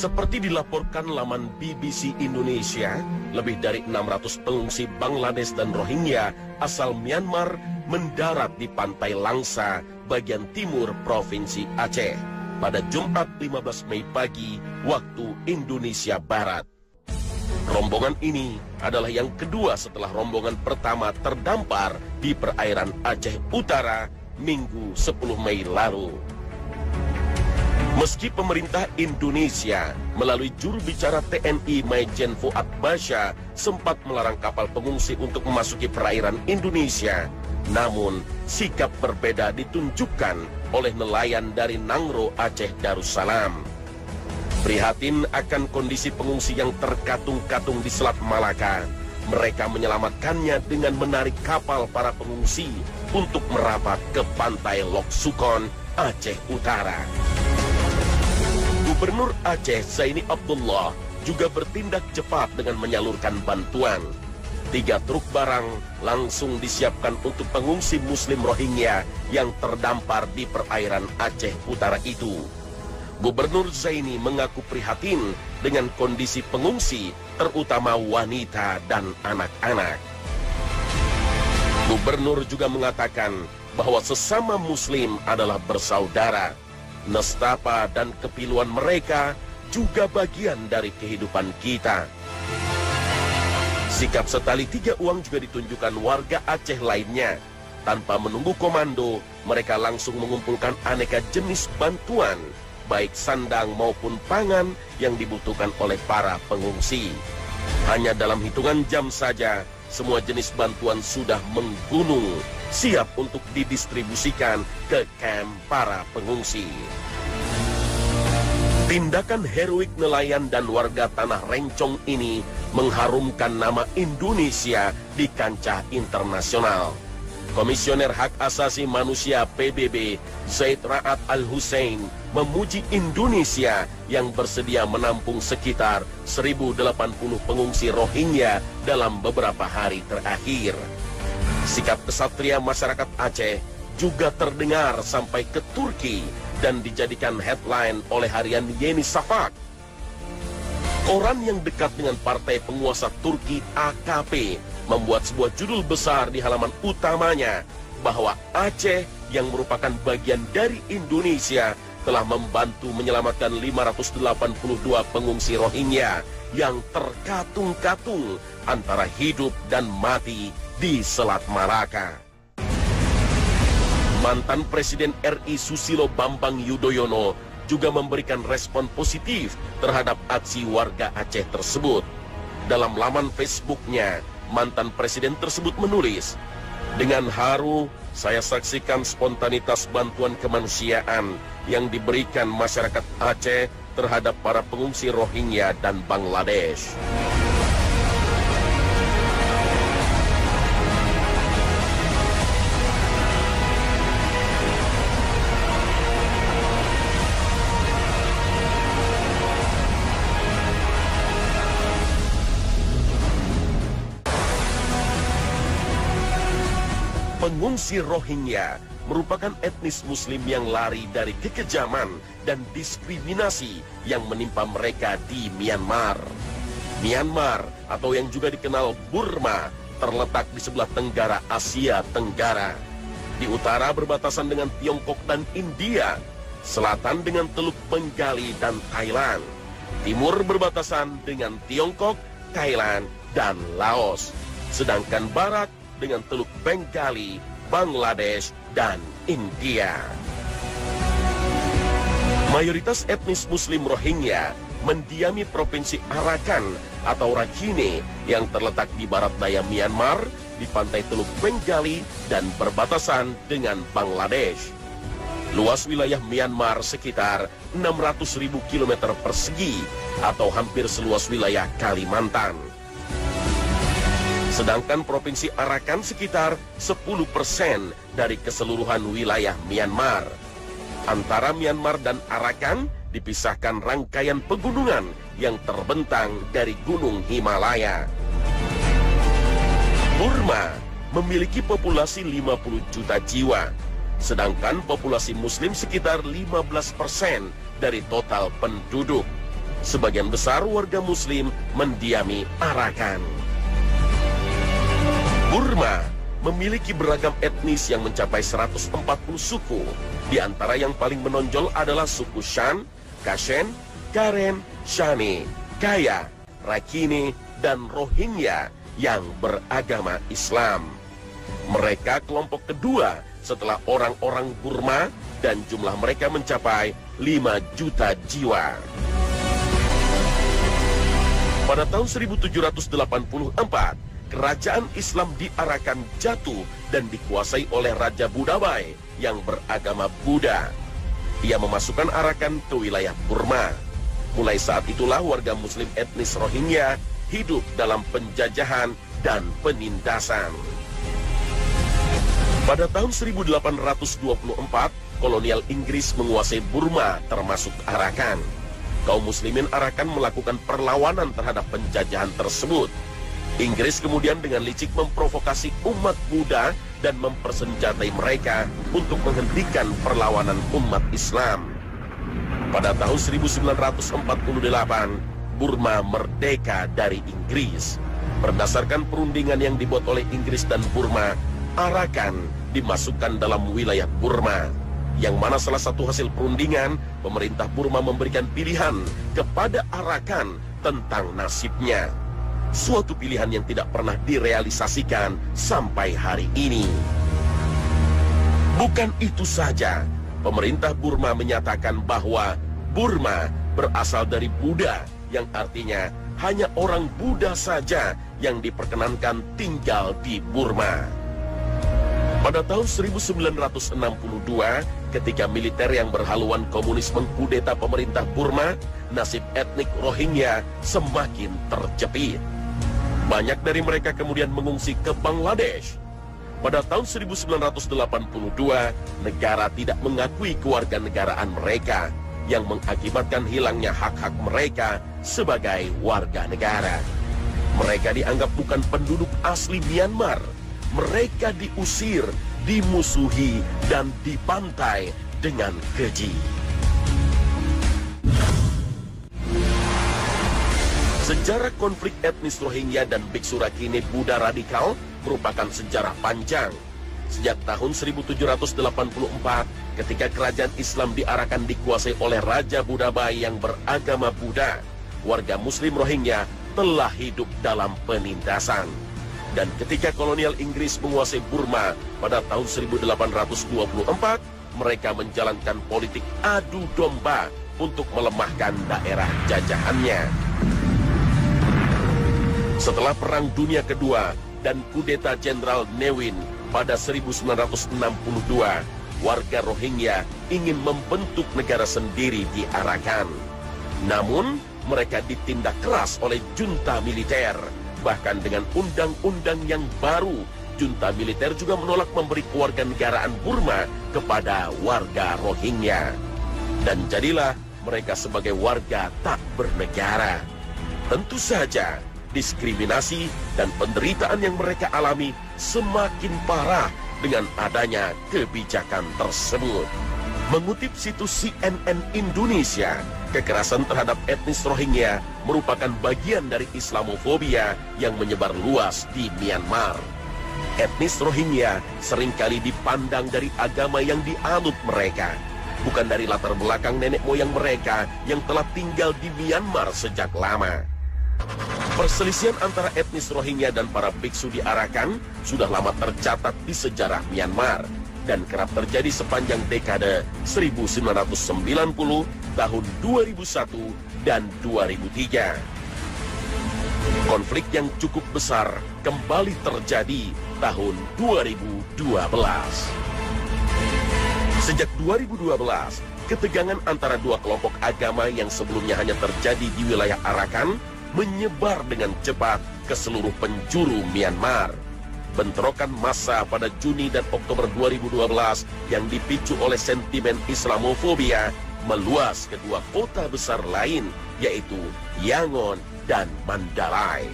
Seperti dilaporkan laman BBC Indonesia, lebih dari 600 pengungsi Bangladesh dan Rohingya asal Myanmar mendarat di pantai Langsa, bagian timur Provinsi Aceh, pada Jumat 15 Mei pagi waktu Indonesia Barat. Rombongan ini adalah yang kedua setelah rombongan pertama terdampar di perairan Aceh Utara Minggu 10 Mei lalu. Meski pemerintah Indonesia melalui juru bicara TNI Maijen Fuad Basha sempat melarang kapal pengungsi untuk memasuki perairan Indonesia, namun sikap berbeda ditunjukkan oleh nelayan dari Nangro Aceh Darussalam. Prihatin akan kondisi pengungsi yang terkatung-katung di Selat Malaka, mereka menyelamatkannya dengan menarik kapal para pengungsi untuk merapat ke pantai Lok Sukon, Aceh Utara. Gubernur Aceh Zaini Abdullah juga bertindak cepat dengan menyalurkan bantuan. 3 truk barang langsung disiapkan untuk pengungsi Muslim Rohingya yang terdampar di perairan Aceh Utara itu. Gubernur Zaini mengaku prihatin dengan kondisi pengungsi, terutama wanita dan anak-anak. Gubernur juga mengatakan bahwa sesama Muslim adalah bersaudara. Nestapa dan kepiluan mereka juga bagian dari kehidupan kita. Sikap setali 3 uang juga ditunjukkan warga Aceh lainnya. Tanpa menunggu komando, mereka langsung mengumpulkan aneka jenis bantuan, baik sandang maupun pangan yang dibutuhkan oleh para pengungsi. Hanya dalam hitungan jam saja, semua jenis bantuan sudah menggunung, siap untuk didistribusikan ke kamp para pengungsi. Tindakan heroik nelayan dan warga Tanah Rencong ini mengharumkan nama Indonesia di kancah internasional. Komisioner Hak Asasi Manusia PBB, Zaid Ra'ad Al-Hussein, memuji Indonesia yang bersedia menampung sekitar 1.080 pengungsi Rohingya dalam beberapa hari terakhir. Sikap kesatria masyarakat Aceh juga terdengar sampai ke Turki dan dijadikan headline oleh harian Yeni Shafak. Koran yang dekat dengan partai penguasa Turki AKP membuat sebuah judul besar di halaman utamanya bahwa Aceh yang merupakan bagian dari Indonesia telah membantu menyelamatkan 582 pengungsi Rohingya yang terkatung-katung antara hidup dan mati di Selat Malaka. Mantan Presiden RI Susilo Bambang Yudhoyono juga memberikan respon positif terhadap aksi warga Aceh tersebut. Dalam laman Facebooknya, mantan presiden tersebut menulis, "Dengan haru, saya saksikan spontanitas bantuan kemanusiaan yang diberikan masyarakat Aceh terhadap para pengungsi Rohingya dan Bangladesh." Pengungsi Rohingya merupakan etnis Muslim yang lari dari kekejaman dan diskriminasi yang menimpa mereka di Myanmar. Myanmar, atau yang juga dikenal Burma, terletak di sebelah tenggara Asia Tenggara. Di utara berbatasan dengan Tiongkok dan India, selatan dengan Teluk Bengali dan Thailand, timur berbatasan dengan Tiongkok, Thailand, dan Laos, sedangkan barat dengan Teluk Bengali, Bangladesh, dan India. Mayoritas etnis Muslim Rohingya mendiami Provinsi Arakan atau Rakhine yang terletak di barat daya Myanmar, di pantai Teluk Bengali, dan berbatasan dengan Bangladesh. Luas wilayah Myanmar sekitar 600.000 km persegi atau hampir seluas wilayah Kalimantan. Sedangkan Provinsi Arakan sekitar 10% dari keseluruhan wilayah Myanmar. Antara Myanmar dan Arakan dipisahkan rangkaian pegunungan yang terbentang dari Gunung Himalaya. Burma memiliki populasi 50 juta jiwa, sedangkan populasi Muslim sekitar 15% dari total penduduk. Sebagian besar warga Muslim mendiami Arakan. Burma memiliki beragam etnis yang mencapai 140 suku. Di antara yang paling menonjol adalah suku Shan, Kachin, Karen, Shane, Kaya, Rakhine, dan Rohingya yang beragama Islam. Mereka kelompok kedua setelah orang-orang Burma dan jumlah mereka mencapai 5 juta jiwa. Pada tahun 1784, kerajaan Islam di Arakan jatuh dan dikuasai oleh Raja Budabai yang beragama Buddha. Ia memasukkan Arakan ke wilayah Burma. Mulai saat itulah warga Muslim etnis Rohingya hidup dalam penjajahan dan penindasan. Pada tahun 1824, kolonial Inggris menguasai Burma termasuk Arakan. Kaum muslimin Arakan melakukan perlawanan terhadap penjajahan tersebut. Inggris kemudian dengan licik memprovokasi umat Buddha dan mempersenjatai mereka untuk menghentikan perlawanan umat Islam. Pada tahun 1948, Burma merdeka dari Inggris. Berdasarkan perundingan yang dibuat oleh Inggris dan Burma, Arakan dimasukkan dalam wilayah Burma, yang mana salah satu hasil perundingan, pemerintah Burma memberikan pilihan kepada Arakan tentang nasibnya. Suatu pilihan yang tidak pernah direalisasikan sampai hari ini. Bukan itu saja, pemerintah Burma menyatakan bahwa Burma berasal dari Buddha, yang artinya hanya orang Buddha saja yang diperkenankan tinggal di Burma. Pada tahun 1962, ketika militer yang berhaluan komunis mengkudeta pemerintah Burma, nasib etnik Rohingya semakin terjepit. Banyak dari mereka kemudian mengungsi ke Bangladesh. Pada tahun 1982, negara tidak mengakui kewarganegaraan mereka, yang mengakibatkan hilangnya hak-hak mereka sebagai warga negara. Mereka dianggap bukan penduduk asli Myanmar. Mereka diusir, dimusuhi, dan dibantai dengan keji. Sejarah konflik etnis Rohingya dan biksu Rakhine Buddha radikal merupakan sejarah panjang. Sejak tahun 1784, ketika kerajaan Islam di Arakan dikuasai oleh Raja Budabai yang beragama Buddha, warga Muslim Rohingya telah hidup dalam penindasan. Dan ketika kolonial Inggris menguasai Burma pada tahun 1824, mereka menjalankan politik adu domba untuk melemahkan daerah jajahannya. Setelah Perang Dunia Kedua dan kudeta Jenderal Ne Win pada 1962, warga Rohingya ingin membentuk negara sendiri di Arakan. Namun, mereka ditindak keras oleh junta militer. Bahkan dengan undang-undang yang baru, junta militer juga menolak memberi kewarganegaraan Burma kepada warga Rohingya. Dan jadilah mereka sebagai warga tak bernegara. Tentu saja, diskriminasi dan penderitaan yang mereka alami semakin parah dengan adanya kebijakan tersebut. Mengutip situs CNN Indonesia, kekerasan terhadap etnis Rohingya merupakan bagian dari Islamofobia yang menyebar luas di Myanmar. Etnis Rohingya seringkali dipandang dari agama yang dianut mereka, bukan dari latar belakang nenek moyang mereka yang telah tinggal di Myanmar sejak lama. Perselisihan antara etnis Rohingya dan para biksu di Arakan sudah lama tercatat di sejarah Myanmar dan kerap terjadi sepanjang dekade 1990, tahun 2001, dan 2003. Konflik yang cukup besar kembali terjadi tahun 2012. Sejak 2012, ketegangan antara dua kelompok agama yang sebelumnya hanya terjadi di wilayah Arakan menyebar dengan cepat ke seluruh penjuru Myanmar. Bentrokan massa pada Juni dan Oktober 2012 yang dipicu oleh sentimen Islamofobia meluas ke dua kota besar lain, yaitu Yangon dan Mandalay.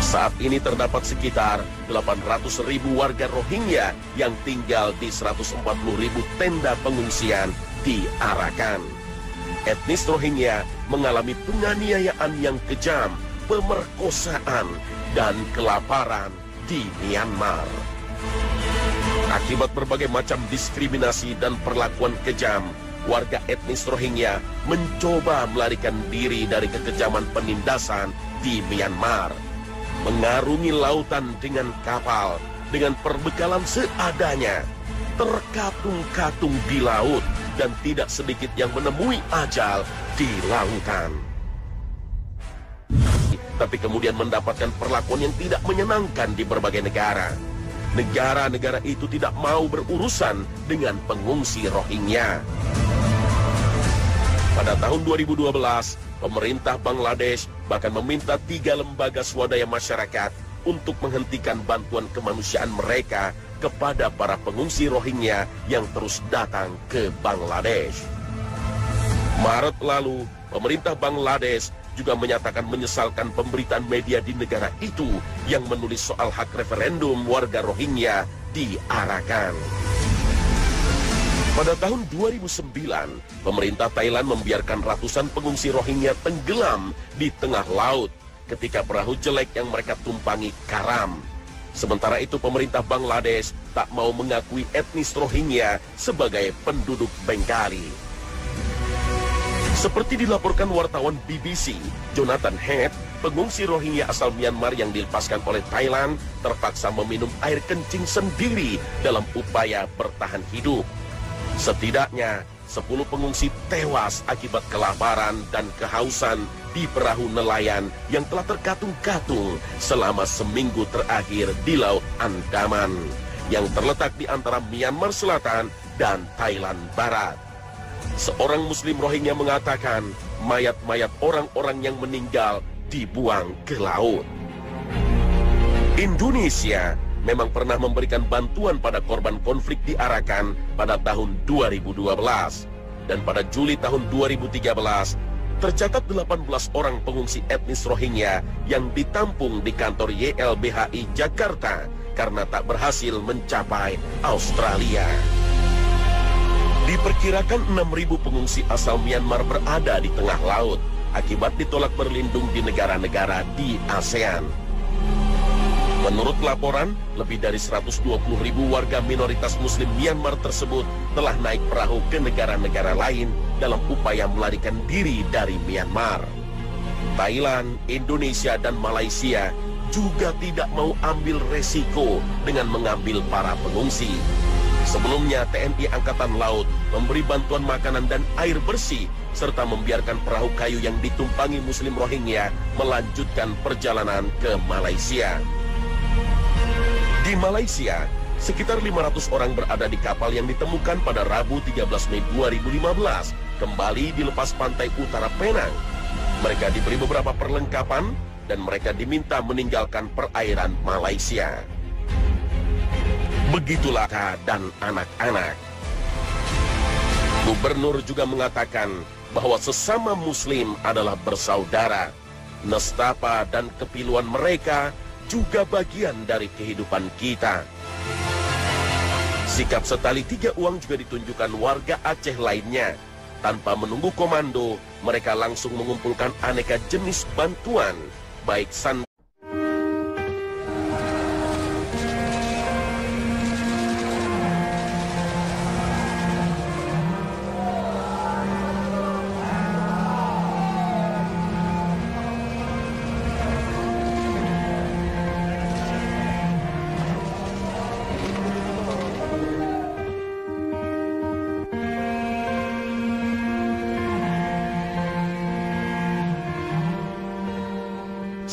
Saat ini terdapat sekitar 800.000 warga Rohingya yang tinggal di 140.000 tenda pengungsian di Arakan. Etnis Rohingya mengalami penganiayaan yang kejam, pemerkosaan, dan kelaparan di Myanmar. Akibat berbagai macam diskriminasi dan perlakuan kejam, warga etnis Rohingya mencoba melarikan diri dari kekejaman penindasan di Myanmar. Mengarungi lautan dengan kapal, dengan perbekalan seadanya, terkatung-katung di laut, dan tidak sedikit yang menemui ajal di lautan. Tapi kemudian mendapatkan perlakuan yang tidak menyenangkan di berbagai negara. Negara-negara itu tidak mau berurusan dengan pengungsi Rohingya. Pada tahun 2012, pemerintah Bangladesh bahkan meminta 3 lembaga swadaya masyarakat untuk menghentikan bantuan kemanusiaan mereka kepada para pengungsi Rohingya yang terus datang ke Bangladesh. Maret lalu, pemerintah Bangladesh juga menyatakan menyesalkan pemberitaan media di negara itu yang menulis soal hak referendum warga Rohingya di Arakan. Pada tahun 2009, pemerintah Thailand membiarkan ratusan pengungsi Rohingya tenggelam di tengah laut ketika perahu jelek yang mereka tumpangi karam. Sementara itu pemerintah Bangladesh tak mau mengakui etnis Rohingya sebagai penduduk Bengali. Seperti dilaporkan wartawan BBC, Jonathan Head, pengungsi Rohingya asal Myanmar yang dilepaskan oleh Thailand terpaksa meminum air kencing sendiri dalam upaya bertahan hidup. Setidaknya 10 pengungsi tewas akibat kelaparan dan kehausan di perahu nelayan yang telah terkatung-katung selama seminggu terakhir di Laut Andaman yang terletak di antara Myanmar Selatan dan Thailand Barat. Seorang Muslim Rohingya mengatakan mayat-mayat orang-orang yang meninggal dibuang ke laut. Indonesia memang pernah memberikan bantuan pada korban konflik di Arakan pada tahun 2012. Dan pada Juli tahun 2013, tercatat 18 orang pengungsi etnis Rohingya yang ditampung di kantor YLBHI Jakarta karena tak berhasil mencapai Australia. Diperkirakan 6.000 pengungsi asal Myanmar berada di tengah laut akibat ditolak berlindung di negara-negara di ASEAN. Menurut laporan, lebih dari 120.000 warga minoritas Muslim Myanmar tersebut telah naik perahu ke negara-negara lain dalam upaya melarikan diri dari Myanmar. Thailand, Indonesia, dan Malaysia juga tidak mau ambil resiko dengan mengambil para pengungsi. Sebelumnya, TNI Angkatan Laut memberi bantuan makanan dan air bersih serta membiarkan perahu kayu yang ditumpangi Muslim Rohingya melanjutkan perjalanan ke Malaysia. Di Malaysia, sekitar 500 orang berada di kapal yang ditemukan pada Rabu 13 Mei 2015, kembali di lepas pantai utara Penang. Mereka diberi beberapa perlengkapan dan mereka diminta meninggalkan perairan Malaysia. Begitulah dan anak-anak. Gubernur juga mengatakan bahwa sesama Muslim adalah bersaudara. Nestapa dan kepiluan mereka juga bagian dari kehidupan kita. Sikap setali 3 uang juga ditunjukkan warga Aceh lainnya. Tanpa menunggu komando, mereka langsung mengumpulkan aneka jenis bantuan, baik sandal.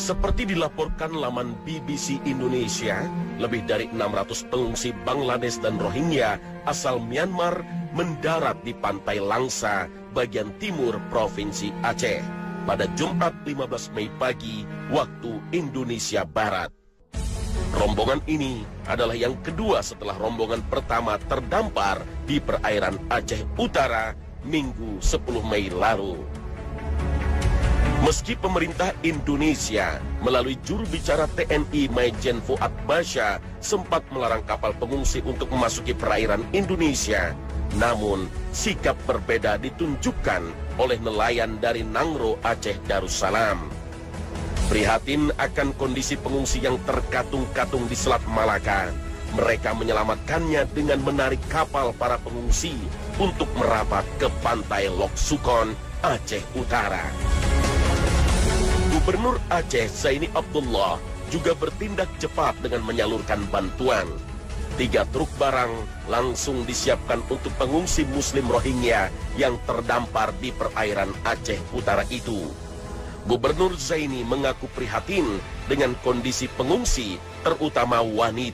Seperti dilaporkan laman BBC Indonesia, lebih dari 600 pengungsi Bangladesh dan Rohingya asal Myanmar mendarat di pantai Langsa, bagian timur Provinsi Aceh, pada Jumat 15 Mei pagi waktu Indonesia Barat. Rombongan ini adalah yang kedua setelah rombongan pertama terdampar di perairan Aceh Utara Minggu 10 Mei lalu. Meski pemerintah Indonesia melalui juru bicara TNI Maijen Fuad Basha sempat melarang kapal pengungsi untuk memasuki perairan Indonesia, Namun, sikap berbeda ditunjukkan oleh nelayan dari Nangro, Aceh Darussalam. Prihatin akan kondisi pengungsi yang terkatung-katung di Selat Malaka, mereka menyelamatkannya dengan menarik kapal para pengungsi untuk merapat ke pantai Lok Sukon, Aceh Utara. Gubernur Aceh Zaini Abdullah juga bertindak cepat dengan menyalurkan bantuan. 3 truk barang langsung disiapkan untuk pengungsi Muslim Rohingya yang terdampar di perairan Aceh Utara itu. Gubernur Zaini mengaku prihatin dengan kondisi pengungsi, terutama wanita.